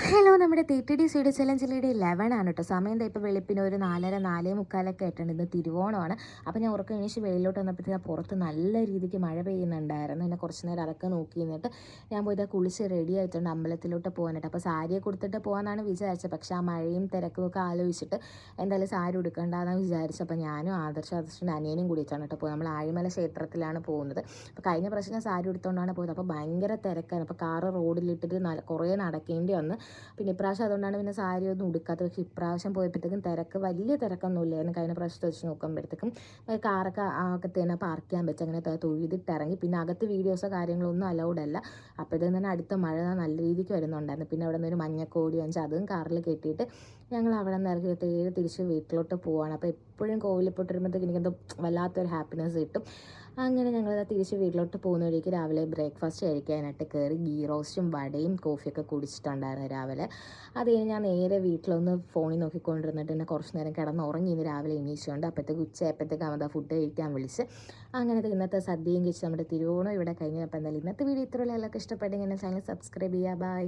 Hello, നമ്മുടെ TTD seed ചലഞ്ചിലൂടെ 11 ആണ് കേട്ടോ. സമയം ദാ ഇപ്പോൾ വെളുപ്പിന് ഒരു 4:30 4:45 ആയിട്ടുണ്ട്. ഇന്ന് തിരുവോണമാണ്. അപ്പോൾ ഞാൻ ഉറക്കം എണീച്ച് വെളിയിലോട്ട് വന്നപ്പോഴത്തേക്കും പുറത്ത് നല്ല രീതിക്ക് മഴ പെയ്യുന്നുണ്ടായിരുന്നു. എന്നെ കുറച്ച് നേരം അതൊക്കെ നോക്കി നിന്നിട്ട് ഞാൻ പോയി ഇതാ കുളിച്ച് റെഡി ആയിട്ടുണ്ട് അമ്പലത്തിലോട്ട് പോകാനായിട്ട്. അപ്പോൾ സാരിയെ കൊടുത്തിട്ട് പോകാമെന്നാണ് വിചാരിച്ചത്. പക്ഷേ ആ മഴയും തിരക്കും ഒക്കെ ആലോചിച്ചിട്ട് എന്തായാലും സാരി ഉടുക്കണ്ടെന്ന് വിചാരിച്ചു. അപ്പോൾ ഞാനും ആദർശിൻ്റെ അനിയനും കൂടിയിട്ടാണ് കേട്ടോ പോയത്. നമ്മൾ ആഴിമല ക്ഷേത്രത്തിലാണ് പോകുന്നത്. അപ്പോൾ കഴിഞ്ഞ പ്രാവശ്യം ഞാൻ സാരി ഉടുത്തുകൊണ്ടാണ് പോയത്. അപ്പോൾ ഭയങ്കര തിരക്കാണ്. അപ്പോൾ കാറ് റോഡിലിട്ടിട്ട് കുറേ നടക്കേണ്ടി വന്ന്. പിന്നെ ഇപ്രാവശ്യം അതുകൊണ്ടാണ് പിന്നെ സാരി ഒന്നും ഉടുക്കാത്തത്. പക്ഷേ ഇപ്രാവശ്യം പോയപ്പോഴത്തേക്കും വലിയ തിരക്കൊന്നുമില്ലായിരുന്നു. കഴിഞ്ഞ പ്രാവശ്യത്തെ വെച്ച് നോക്കുമ്പോഴത്തേക്കും കാറൊക്കെ അകത്ത് തന്നെ പാർക്ക് ചെയ്യാൻ പറ്റും. അങ്ങനെ തൊഴുതിട്ടിറങ്ങി. പിന്നെ അകത്ത് വീഡിയോസോ കാര്യങ്ങളൊന്നും അലൗഡ് അല്ല. അപ്പോഴത്തേക്കും തന്നെ അടുത്ത മഴ നല്ല രീതിക്ക് വരുന്നുണ്ടായിരുന്നു. പിന്നെ അവിടെ നിന്ന് ഒരു മഞ്ഞക്കോടി വാങ്ങിച്ച് അതും കാറിൽ കെട്ടിയിട്ട് ഞങ്ങൾ അവിടെ നിന്ന് ഇറങ്ങി തിരിച്ച് വീട്ടിലോട്ട് പോവാണ്. അപ്പോൾ എപ്പോഴും കോവിലിൽ പോയിട്ട് വരുമ്പോഴത്തേക്ക് എനിക്കെന്തോ വല്ലാത്തൊരു ഹാപ്പിനെസ് കിട്ടും. അങ്ങനെ ഞങ്ങൾ തിരിച്ച് വീട്ടിലോട്ട് പോകുന്ന വഴിക്ക് രാവിലെ ബ്രേക്ക്ഫാസ്റ്റ് കഴിക്കാനായിട്ട് കയറി. ഗീ റോസ്റ്റും വടയും കോഫിയൊക്കെ കുടിച്ചിട്ടുണ്ടായിരുന്നു രാവിലെ. അത് കഴിഞ്ഞ് ഞാൻ നേരെ വീട്ടിലൊന്ന് ഫോണിൽ നോക്കിക്കൊണ്ടിരുന്നിട്ട് എന്നെ കുറച്ച് നേരം കിടന്നുറങ്ങി. ഇന്ന് രാവിലെ എണീച്ചുകൊണ്ട് അപ്പോഴത്തേക്ക് ഉച്ചയായപ്പോഴത്തേക്ക് അവൻ ഫുഡ് കഴിക്കാൻ വിളിച്ച്. അങ്ങനത്തെ ഇന്നത്തെ സദ്യയും കഴിച്ച് നമ്മുടെ തിരുവോണം ഇവിടെ കഴിഞ്ഞപ്പോൾ എന്തായാലും ഇന്നത്തെ വീഡിയോ ഇത്രയുള്ള എല്ലാവർക്കും ഇഷ്ടപ്പെട്ടെങ്കിൽ എൻ്റെ ചാനൽ സബ്സ്ക്രൈബ് ചെയ്യുക. ബൈ.